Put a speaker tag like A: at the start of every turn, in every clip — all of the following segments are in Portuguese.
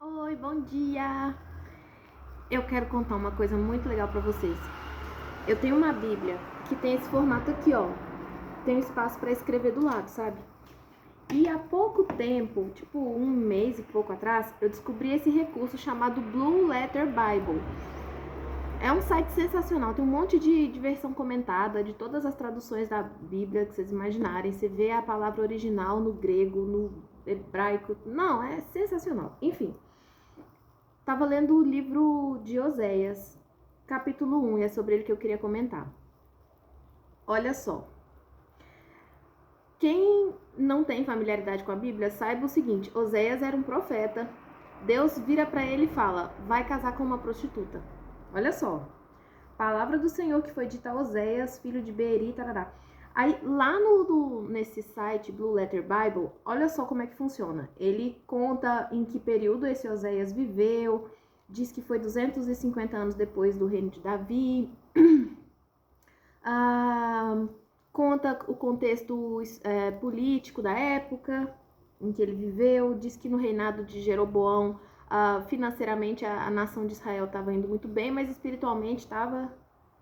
A: Oi, bom dia! Eu quero contar uma coisa muito legal pra vocês. Eu tenho uma Bíblia que tem esse formato aqui, ó. Tem um espaço pra escrever do lado, sabe? E há pouco tempo, tipo um mês e pouco atrás, eu descobri esse recurso chamado Blue Letter Bible. É um site sensacional, tem um monte de versão comentada de todas as traduções da Bíblia que vocês imaginarem. Você vê a palavra original no grego, no hebraico. Não, é sensacional. Enfim. Tava lendo o livro de Oséias, capítulo 1, e é sobre ele que eu queria comentar. Olha só. Quem não tem familiaridade com a Bíblia, saiba o seguinte: Oséias era um profeta. Deus vira para ele e fala: vai casar com uma prostituta. Olha só. Palavra do Senhor que foi dita a Oséias, filho de Beeri, tarará. Aí, lá nesse site, Blue Letter Bible, olha só como é que funciona. Ele conta em que período esse Oséias viveu, diz que foi 250 anos depois do reino de Davi, conta o contexto político da época em que ele viveu, diz que no reinado de Jeroboão, financeiramente a nação de Israel estava indo muito bem, mas espiritualmente estava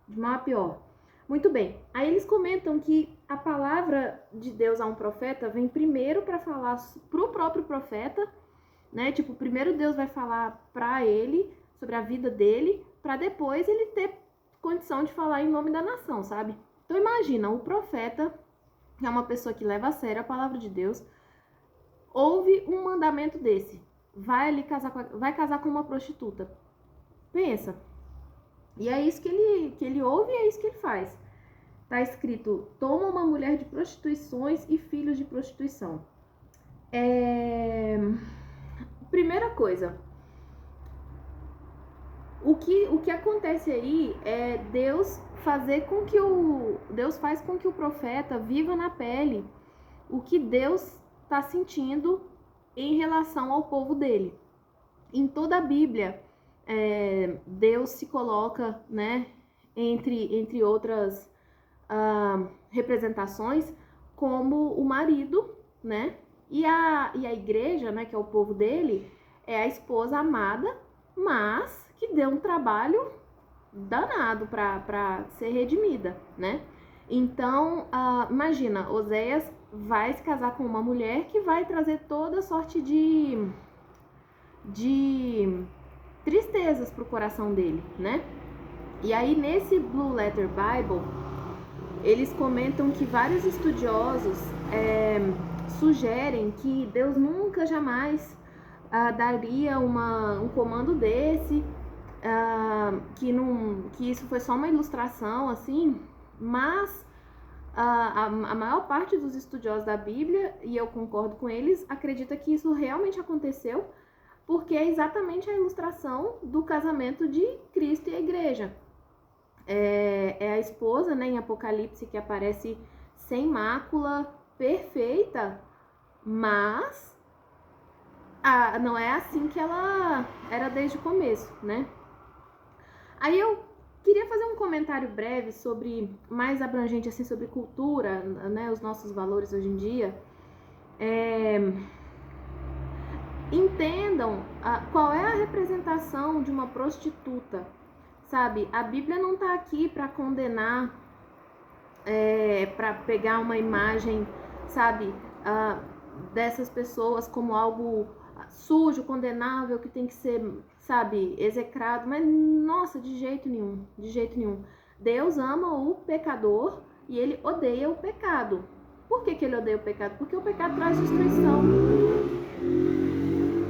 A: de mal a pior. Muito bem, aí eles comentam que a palavra de Deus a um profeta vem primeiro para falar pro próprio profeta, né? Tipo, primeiro Deus vai falar para ele sobre a vida dele, para depois ele ter condição de falar em nome da nação, sabe? Então imagina, o profeta é uma pessoa que leva a sério a palavra de Deus, ouve um mandamento desse, vai ali vai casar com uma prostituta. Pensa. E é isso que ele ouve e é isso que ele faz. Tá escrito: toma uma mulher de prostituições e filhos de prostituição. Primeira coisa, o que acontece aí é Deus faz com que o profeta viva na pele o que Deus está sentindo em relação ao povo dele. Em toda a Bíblia, Deus se coloca, né, entre outras representações, como o marido, né? E a igreja, né, que é o povo dele, é a esposa amada, mas que deu um trabalho danado para ser redimida, né? Então, imagina, Oséias vai se casar com uma mulher que vai trazer toda sorte de tristezas pro coração dele, né? E aí, nesse Blue Letter Bible, eles comentam que vários estudiosos sugerem que Deus nunca jamais daria um comando desse, que isso foi só uma ilustração, assim, mas a maior parte dos estudiosos da Bíblia, e eu concordo com eles, acredita que isso realmente aconteceu, porque é exatamente a ilustração do casamento de Cristo e a igreja. É a esposa, né, em Apocalipse, que aparece sem mácula, perfeita, mas não é assim que ela era desde o começo, né? Aí eu queria fazer um comentário breve sobre, mais abrangente assim, sobre cultura, né, os nossos valores hoje em dia. Entendam qual é a representação de uma prostituta, sabe? A Bíblia não tá aqui para condenar, para pegar uma imagem, sabe, dessas pessoas como algo sujo, condenável, que tem que ser, sabe, execrado. Mas, nossa, de jeito nenhum, de jeito nenhum. Deus ama o pecador e ele odeia o pecado. Por que ele odeia o pecado? Porque o pecado traz destruição,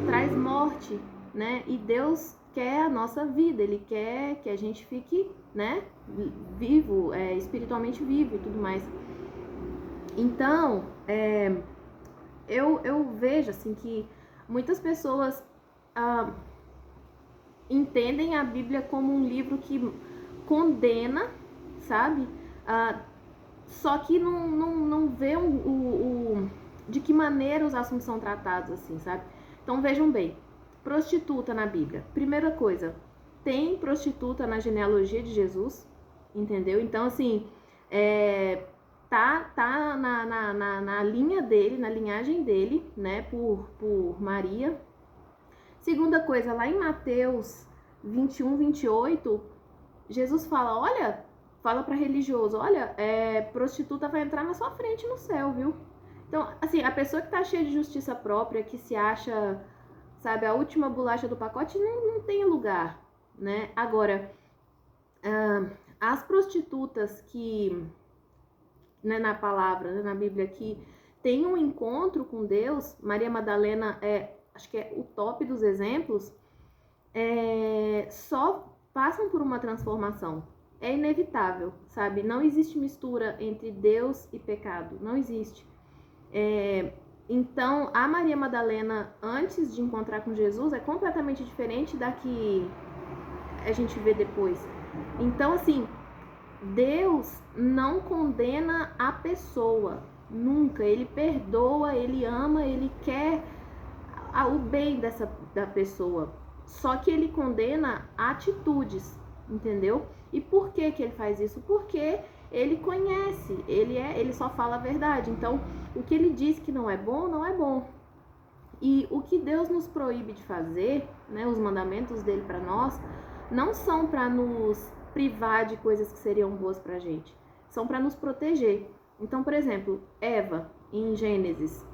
A: traz morte, né? E Deus quer a nossa vida, Ele quer que a gente fique, né, vivo, espiritualmente vivo e tudo mais. Então, eu vejo, assim, que muitas pessoas entendem a Bíblia como um livro que condena, sabe? Só que não vê de que maneira os assuntos são tratados, assim, sabe? Então vejam bem, prostituta na Bíblia. Primeira coisa, tem prostituta na genealogia de Jesus, entendeu? Então, assim, tá na linha dele, na linhagem dele, né, por Maria. Segunda coisa, lá em Mateus 21, 28, Jesus fala, olha, fala para religioso, olha, prostituta vai entrar na sua frente no céu, viu? Então, assim, a pessoa que tá cheia de justiça própria, que se acha, sabe, a última bolacha do pacote, não tem lugar, né? Agora, as prostitutas que, né, na palavra, né, na Bíblia, que tem um encontro com Deus, Maria Madalena acho que é o top dos exemplos, só passam por uma transformação. É inevitável, sabe? Não existe mistura entre Deus e pecado, não existe. Então, a Maria Madalena, antes de encontrar com Jesus, é completamente diferente da que a gente vê depois. Então, assim, Deus não condena a pessoa, nunca. Ele perdoa, ele ama, ele quer o bem da pessoa. Só que ele condena atitudes, entendeu? E por que ele faz isso? Porque ele conhece, ele só fala a verdade. Então, o que ele diz que não é bom, não é bom. E o que Deus nos proíbe de fazer, né, os mandamentos dele para nós, não são para nos privar de coisas que seriam boas pra gente. São para nos proteger. Então, por exemplo, Eva, em Gênesis,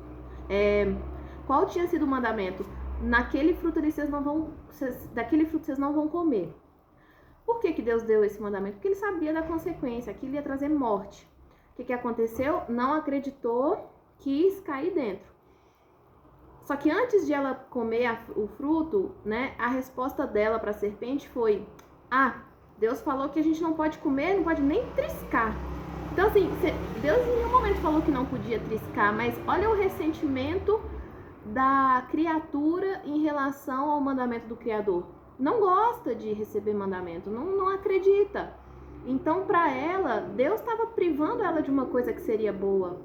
A: qual tinha sido o mandamento? Daquele fruto vocês não vão comer. Por que Deus deu esse mandamento? Porque ele sabia da consequência, aquilo ia trazer morte. O que aconteceu? Não acreditou, quis cair dentro. Só que antes de ela comer o fruto, né, a resposta dela para a serpente foi: Deus falou que a gente não pode comer, não pode nem triscar. Então, assim, Deus em nenhum momento falou que não podia triscar, mas olha o ressentimento da criatura em relação ao mandamento do Criador. Não gosta de receber mandamento, não acredita. Então, para ela, Deus estava privando ela de uma coisa que seria boa,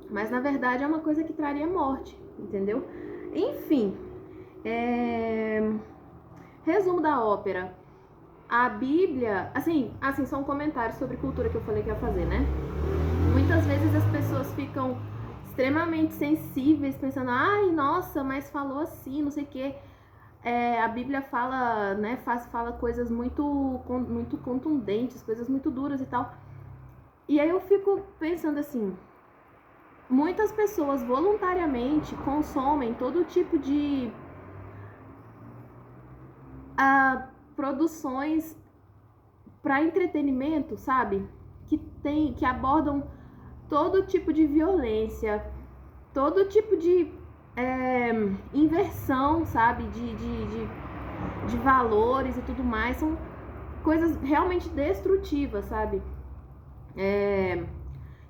A: mas na verdade é uma coisa que traria morte, entendeu? Enfim, resumo da ópera. A Bíblia, assim, são comentários sobre cultura que eu falei que ia fazer, né? Muitas vezes as pessoas ficam extremamente sensíveis, pensando, nossa, mas falou assim, não sei o quê. A Bíblia fala, né, fala coisas muito contundentes, coisas muito duras e tal. E aí eu fico pensando assim, muitas pessoas voluntariamente consomem todo tipo de produções para entretenimento, sabe? Que abordam todo tipo de violência, todo tipo de inversão, sabe? De valores e tudo mais. São coisas realmente destrutivas, sabe?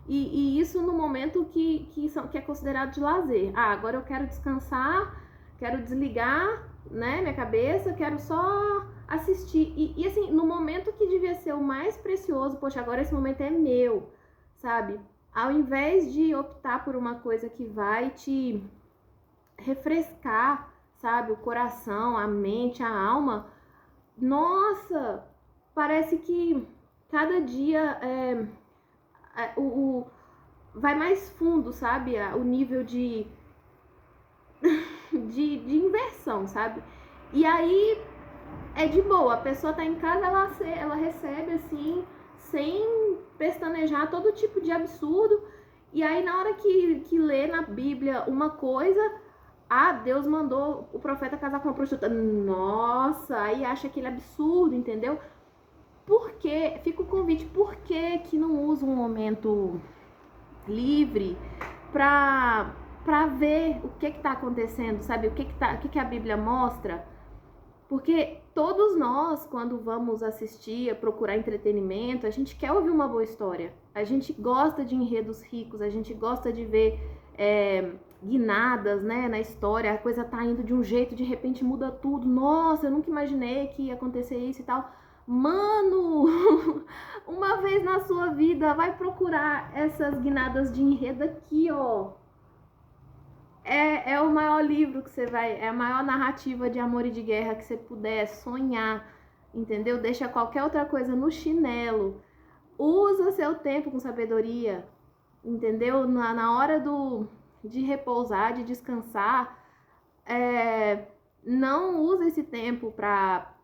A: E isso no momento que é considerado de lazer. Agora eu quero descansar, quero desligar, né, minha cabeça, quero só assistir. E assim, no momento que devia ser o mais precioso, poxa, agora esse momento é meu, sabe? Ao invés de optar por uma coisa que vai te refrescar, sabe, o coração, a mente, a alma, nossa, parece que cada dia vai mais fundo, sabe, o nível de inversão, sabe? E aí é de boa, a pessoa tá em casa, ela recebe assim, sem pestanejar todo tipo de absurdo, e aí na hora que lê na Bíblia uma coisa, Deus mandou o profeta casar com uma prostituta. Nossa, aí acha aquele absurdo, entendeu? Por que? Fica o convite, por que não usa um momento livre pra ver o que tá acontecendo, sabe? O que a Bíblia mostra? Porque todos nós, quando vamos assistir, procurar entretenimento, a gente quer ouvir uma boa história. A gente gosta de enredos ricos, a gente gosta de ver guinadas, né, na história, a coisa tá indo de um jeito, de repente muda tudo. Nossa, eu nunca imaginei que ia acontecer isso e tal. Mano, uma vez na sua vida, vai procurar essas guinadas de enredo aqui, ó. É o maior livro que você vai... É a maior narrativa de amor e de guerra que você puder sonhar, entendeu? Deixa qualquer outra coisa no chinelo. Usa seu tempo com sabedoria, entendeu? Na hora de repousar, de descansar, não usa esse tempo pra,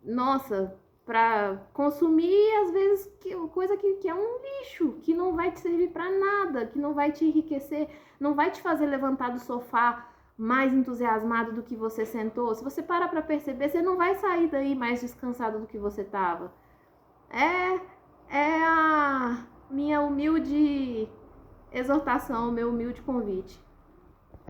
A: nossa, pra consumir, às vezes, coisa que é um lixo, que não vai te servir pra nada, que não vai te enriquecer, não vai te fazer levantar do sofá mais entusiasmado do que você sentou. Se você parar pra perceber, você não vai sair daí mais descansado do que você tava. É a minha humilde exortação, meu humilde convite.